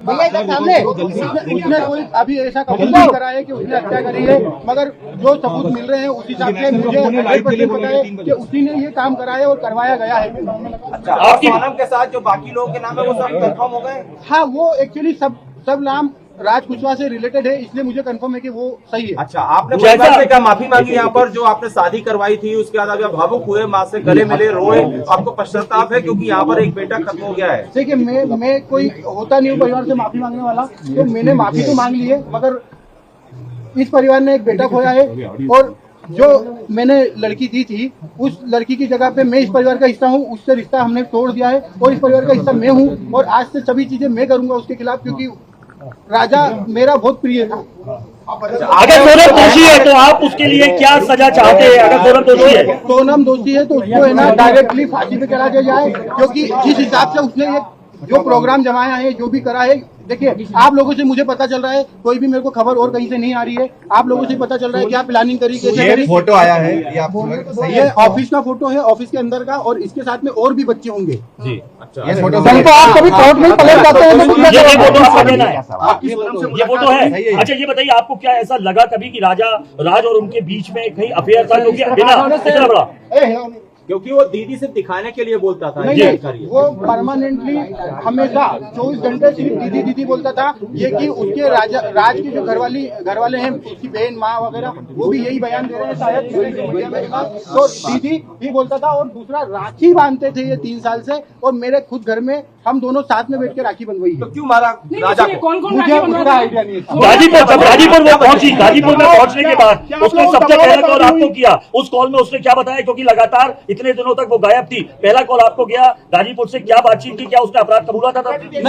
भैया इधर सामने उसने कोई अभी ऐसा कबूल नहीं करा है कि उसने हत्या करी है, मगर जो सबूत मिल रहे हैं उस हिसाब से मुझे 100% पता है कि उसी ने ये काम करा है और करवाया गया है। अच्छा, आपके नाम के साथ जो बाकी लोगों के नाम है वो सब कंफर्म हो गए? हाँ, वो एक्चुअली सब नाम राज कुशवाहा से रिलेटेड है, इसलिए मुझे कंफर्म है कि वो सही है। अच्छा, आपने परिवार से क्या माफी मांगी यहाँ पर जो आपने शादी करवाई थी, उसके बाद आप भावुक हुए, माँ से गले मिले, रोए, आपको पश्चाताप है क्योंकि यहाँ पर एक बेटा खत्म हो गया है? देखिए, मैं कोई होता नहीं हूँ परिवार से माफी मांगने वाला, तो मैंने माफी तो मांग ली है, मगर इस परिवार ने एक बेटा खोया है और जो मैंने लड़की दी थी उस लड़की की जगह पे मैं इस परिवार का हिस्सा हूँ, उससे रिश्ता हमने तोड़ दिया है और इस परिवार का हिस्सा मैं हूँ और आज से सभी चीजें मैं करूंगा उसके खिलाफ, क्योंकि राजा मेरा बहुत प्रिय था। अगर सोनम दोषी है तो आप उसके लिए क्या सजा चाहते हैं? अगर सोनम दोषी है, सोनम दोषी है तो उसको है ना डायरेक्टली फांसी पे चढ़ा दिया जाए, क्योंकि जिस हिसाब से उसने ये जो प्रोग्राम जमाया है, जो भी करा है, देखिए आप लोगों से मुझे पता चल रहा है, कोई भी मेरे को खबर और कहीं से नहीं आ रही है, आप लोगों से पता चल रहा है क्या प्लानिंग करी, कैसे करी। फोटो आया है ये ऑफिस का फोटो है, ऑफिस के अंदर का, और इसके साथ में और भी बच्चे होंगे जी। अच्छा, ये फोटो तो आप कभी कोर्ट में पलट जाते हैं, ये फोटो आपको देना है, ये फोटो है। अच्छा, ये बताइए आपको क्या ऐसा लगा कभी कि राज और उनके बीच में कहीं अफेयर था? क्योंकि बिना इतना बड़ा, क्योंकि वो दीदी से दिखाने के लिए बोलता था। नहीं, वो परमानेंटली हमेशा 24 घंटे सिर्फ दीदी दीदी बोलता था। ये कि उसके राज की जो घरवाले हैं, उसकी बहन माँ वगैरह, वो भी यही बयान दे रहे हैं शायद। तो दीदी ही बोलता था, और दूसरा राखी बांधते थे ये 3 साल से, और मेरे खुद घर में हम दोनों साथ में बैठ के राखी बंधवाई। तो क्यों मारा राजा को? मुझे उसका आइडिया नहीं है। गाजीपुर में पहुंची, गाजीपुर में पहुंचने के बाद उसने सबसे पहला कॉल आपको किया, उस कॉल में उसने क्या बताया? क्योंकि लगातार इतने दिनों तक वो गायब थी, पहला कॉल आपको गया, गाजीपुर से क्या बातचीत की? क्या उसने अपराध कबूला था?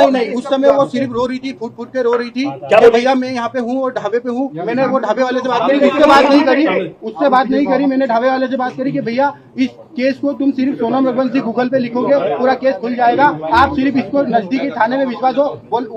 नहीं, उस समय वो सिर्फ रो रही थी, फुट फुट के रो रही थी, क्या भैया मैं यहाँ पे हूँ और ढाबे पे हूँ। मैंने वो ढाबे वाले से बात करी, उससे बात नहीं करी, मैंने ढाबे वाले से बात करी कि भैया इस केस को तुम सिर्फ सोनम रघुवंशी गूगल पे लिखोगे, पूरा केस खुल जाएगा, आप सिर्फ इसको नजदीकी थाने में विश्वास हो।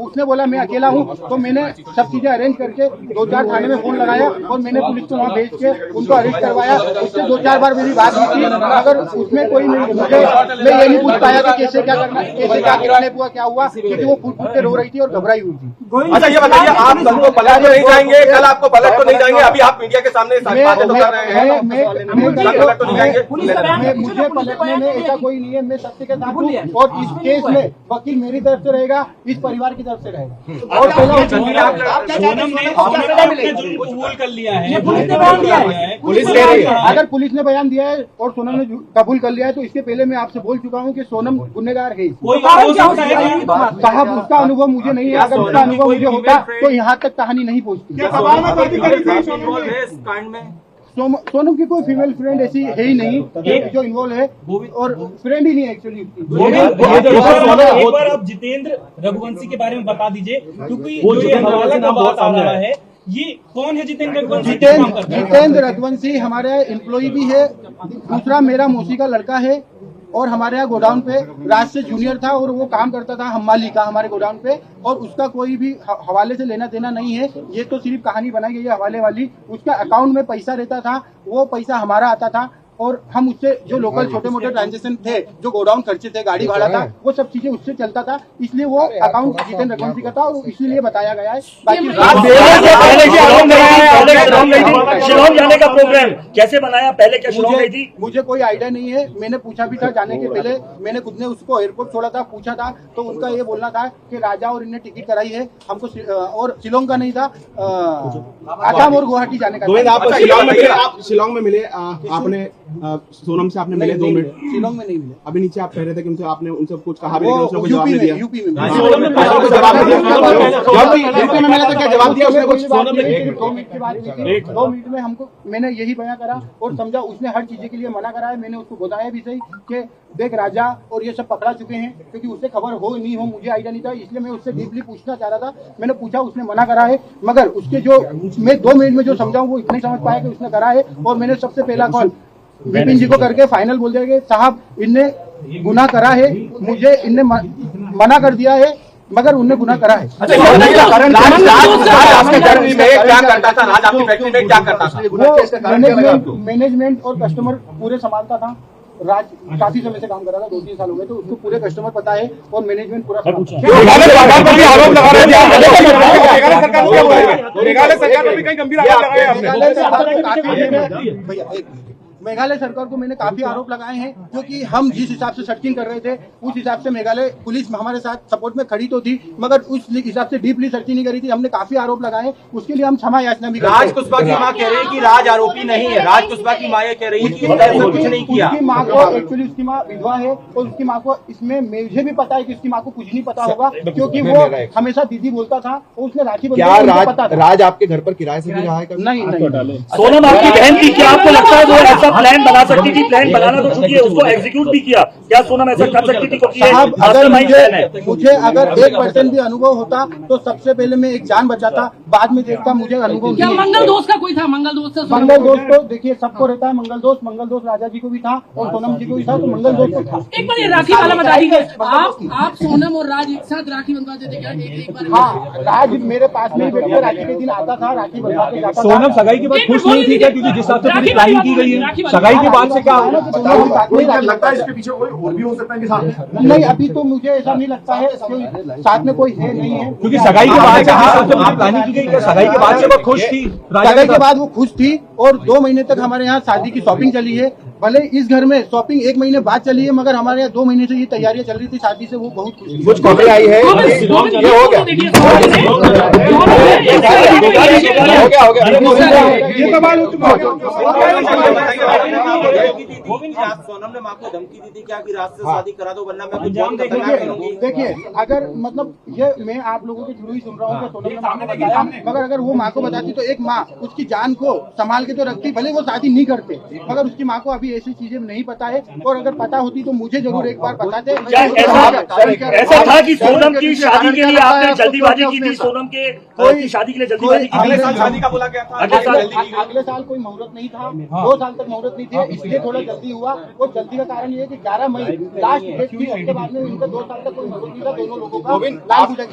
उसने बोला मैं अकेला हूँ, तो मैंने सब चीजें अरेंज करके 2-4 थाने में फोन लगाया और मैंने पुलिस को वहाँ भेज के उनको अरेस्ट करवाया। उससे 2-4 बार मेरी बात हुई थी, मगर उसमें कोई नहीं, मुझे मैं ये नहीं पूछ पाया कि कैसे क्या करना, कैसे क्या किडनैप हुआ, क्या हुआ, क्योंकि वो फुट फुट के रो रही थी और घबराई हुई थी। अच्छा, ये बताइए, आप कल को पलट तो नहीं जाएंगे? कल आपको पलट तो नहीं जाएंगे? अभी आप मीडिया के सामने बातें तो कर रहे हैं, पलट तो नहीं जाएंगे? मुझे पलटने में ऐसा कोई नहीं है, मैं सत्य के साथ हूँ, और इस केस में वकील मेरी तरफ से रहेगा, इस परिवार की तरफ से रहेगा। और कबूल कर लिया है, पुलिस ले रही है। अगर पुलिस ने बयान दिया है और सोनम ने कबूल कर लिया है, तो इसके पहले मैं आपसे बोल चुका हूँ कि सोनम गुनहगार है। साहब, उसका अनुभव मुझे नहीं है, अगर उसका अनुभव मुझे होता तो यहाँ तक कहानी नहीं पहुँचती। सोनम की कोई फीमेल फ्रेंड ऐसी है ही नहीं जो इन्वॉल्व है, और फ्रेंड ही नहीं है एक्चुअली। एक बार आप जितेंद्र रघुवंशी के बारे में बता दीजिए, क्योंकि ये हवाला का बात आ रहा है, ये कौन है जितेंद्र रघुवंशी? जितेंद्र रघुवंशी हमारे एम्प्लॉय भी है, दूसरा मेरा मौसी का लड़का है, और हमारे यहाँ गोडाउन पे राज से जूनियर था और वो काम करता था हमाली का हमारे गोडाउन पे, और उसका कोई भी हवाले से लेना देना नहीं है। ये तो सिर्फ कहानी बनाई गई है हवाले वाली। उसका अकाउंट में पैसा रहता था, वो पैसा हमारा आता था, और हम उससे जो लोकल छोटे मोटे ट्रांजेक्शन थे, जो गोडाउन खर्चे थे, गाड़ी भाड़ा था, वो सब चीजें उससे चलता था, इसलिए वो अकाउंट जितेंद्र रघुवंशी का था, और इसीलिए बताया गया है। बाकी शिलांग जाने का प्रोग्राम कैसे बनाया? पहले क्या शिलांग गई थी? मुझे कोई आइडिया नहीं है, मैंने पूछा भी था जाने के पहले, मैंने खुद ने उसको एयरपोर्ट छोड़ा था, पूछा था, तो उनका ये बोलना था कि राजा और इनने टिकट कराई है हमको, और शिलांग का नहीं था, आसाम और गुवाहाटी जाने का। आप शिलांग में मिले, आपने सोनम से आपने मिले 2 मिनट? शिलांग में नहीं मिले। अभी नीचे आप कह रहे थे कि उनसे आपने उनसे कुछ कहा भी, लेकिन उसने कुछ जवाब नहीं दिया। यूपी में मिले तो क्या जवाब दिया उसने? कुछ 2 मिनट की बात की, 2 मिनट में हमको मैंने यही बयान करा और समझा। उसने हर चीजें के लिए मना करा है, मैंने उसको बताया भी सही कि देख राजा और ये सब पकड़ा चुके हैं, क्योंकि उससे खबर हो नहीं हो मुझे आइडिया नहीं था, इसलिए मैं उससे डीपली पूछना चाह रहा था। मैंने पूछा, उसने मना करा है, मगर उसके जो मैं 2 मिनट में जो समझाऊं वो इतना समझ पाया कि उसने करा है। और मैंने सबसे पहला कॉल विपिन जी को करके फाइनल बोल दिया कि साहब इनने गुनाह करा है, मुझे इनने मना कर दिया है, मगर उनने गुनाह करा है। आपके फैक्ट्री में क्या करता था? राज आपकी फैक्ट्री में क्या करता था? वो मैनेजमेंट और कस्टमर पूरे संभालता था, राज काफी समय से काम कर रहा था, 2-3 साल हो गए, तो उसको पूरे कस्टमर पता है और मैनेजमेंट पूरा मेघालय सरकार पर भी आरोप लगा रहे थे। मेघालय सरकार क्या बोल रही है? मेघालय सरकार पर भी कई गंभीर आरोप लगाए आपने। मेघालय सरकार को मैंने काफी आरोप लगाए हैं, क्योंकि हम जिस हिसाब से सर्चिंग कर रहे थे उस हिसाब से मेघालय पुलिस हमारे साथ सपोर्ट में खड़ी तो थी, मगर उस हिसाब से डीपली सर्चिंग नहीं करी थी। हमने काफी आरोप लगाए, उसके लिए हम क्षमा याचना भी राज कुशवाहा की मां कह रही है कि राज आरोपी नहीं है। राज कुशवाहा की मां ये कह रही है कि उसने ऐसा कुछ नहीं किया। उसकी माँ को एक्चुअली उसकी माँ विधवा है और उसकी माँ को इसमें मुझे भी पता है कि उसकी माँ को कुछ नहीं पता होगा, क्योंकि वो हमेशा दीदी बोलता था और उसने राखी क्या पता था। राज आपके घर पर किराए से भी रहा है कभी? नहीं नहीं सोनम आपकी बहन थी, क्या आपको लगता है वो ऐसा प्लान बना सकती थी? प्लान बनाना तो चुकी है, उसको एग्जीक्यूट भी किया। क्या सोनम ऐसा कर सकती थी? क्योंकि साहब, अगर मुझे अगर 1% भी अनुभव होता तो सबसे पहले मैं एक जान बचाता, बाद में देखता मुझे अनुभव क्या नहीं है। मंगल दोस्त का कोई था? मंगल दोस्त था? मंगल दोस्त तो देखिए सबको रहता है, मंगल दोस्त राजा जी को भी था और सोनम जी को भी था, तो मंगल दोस्त को था। एक बार ये राखी वाला बता दीजिए, आप सोनम और राज एक साथ राखी बंधवा देते क्या? एक बार हाँ, राज मेरे पास में ही बैठ के राखी के दिन आता था, राखी बंधवा के जाता था। सोनम सगाई के बाद खुश नहीं थी क्या? क्योंकि जिस हिसाब से पूरी प्लानिंग की गई है, सगाई के बाद से क्या लगता है इसके पीछे कोई और भी हो सकता है कि साथ? नहीं, अभी तो मुझे ऐसा नहीं लगता है, साथ में कोई है नहीं है, क्योंकि सगाई के बाद से जिस हिसाब से पूरी प्लानिंग की गई, क्या सगाई के बाद से वो खुश थी? सगाई के बाद वो खुश थी और 2 महीने तक हमारे यहाँ शादी की शॉपिंग चली है। भले इस घर में शॉपिंग 1 महीने बाद चली है, मगर हमारे यहाँ 2 महीने से ये तैयारियां चल रही थी शादी से, वो बहुत खुश थी। कुछ खबरें आई है, ये हो गया ये सवाल हो चुका सोनम ने मां को धमकी दी थी क्या कि रात से शादी करा दो वरना मैं कुछ जान खतरनाक करूंगी? देखिए, अगर मतलब ये मैं आप लोगों के थ्रू ही सुन रहा हूँ कि सोनम ने मां को बताया, मगर अगर वो माँ को बताती तो एक माँ उसकी जान को संभाल के तो रखती, भले वो शादी नहीं करते, मगर उसकी माँ को अभी ऐसी चीजें नहीं पता है, और अगर पता होती तो मुझे जरूर एक बार बताते। ऐसा था कि सोनम की शादी के लिए आपने जल्दीबाजी की थी? सोनम के की शादी के लिए जल्दीबाजी की अगले थी? साल शादी का बोला गया था। अगले साल कोई मुहूर्त नहीं था, 2 साल तक मुहूर्त नहीं थे, इसलिए थोड़ा जल्दी हुआ। और जल्दी का कारण ये है कि 11 मई लास्ट डेट थी, उसके बाद में इनका 2 साल तक कोई मुहूर्त नहीं था, दोनों लोगों का लाल पूजा की।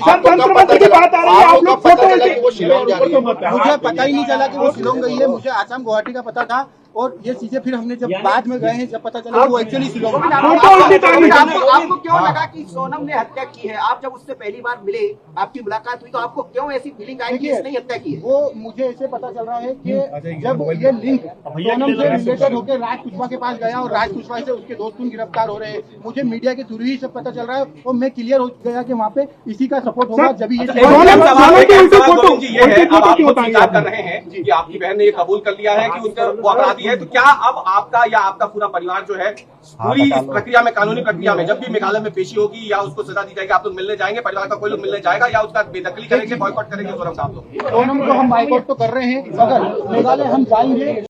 की बात आ रही है, आप लोग फोटो वो शिलांग जा रही है। मुझे पता ही नहीं चला कि वो शिलोंग गई है, मुझे आसाम गुवाहाटी का पता था, और ये चीजें फिर हमने जब बाद में गए हैं, जब पता चला वो एक्चुअली शिलोंग में। आपको क्यों लगा कि सोनम ने हत्या की है? आप जब उससे पहली बार मिले, आपकी मुलाकात हुई, तो आपको क्यों ऐसी फीलिंग आई कि इसने ही हत्या की है? वो मुझे ऐसे पता चल रहा है कि जब ये लिंक सोनम से रिलेटेड होकर राज कुशवाहा के पास गया और राज कुशवाहा से उसके दोस्त गिरफ्तार हो रहे हैं, मुझे मीडिया के थ्रू ही सब पता चल रहा है, और मैं क्लियर हो गया कि वहाँ पे इसी का सपोर्ट होगा जब ये कर रहे हैं कि आपकी बहन ने ये कबूल कर लिया है कि उनका वो अपराधी है, तो क्या अब आपका या आपका पूरा परिवार जो है पूरी इस प्रक्रिया में, कानूनी प्रक्रिया में, जब भी मेघालय में पेशी होगी या उसको सजा दी जाएगी, आप लोग मिलने जाएंगे, परिवार का कोई लोग मिलने जाएगा या उसका बेदखली करेंगे, बॉयकॉट करेंगे? सोनम साहब लोग सोनम को हम बाइकआउट तो कर रहे हैं, अगर मेघालय हम जाएंगे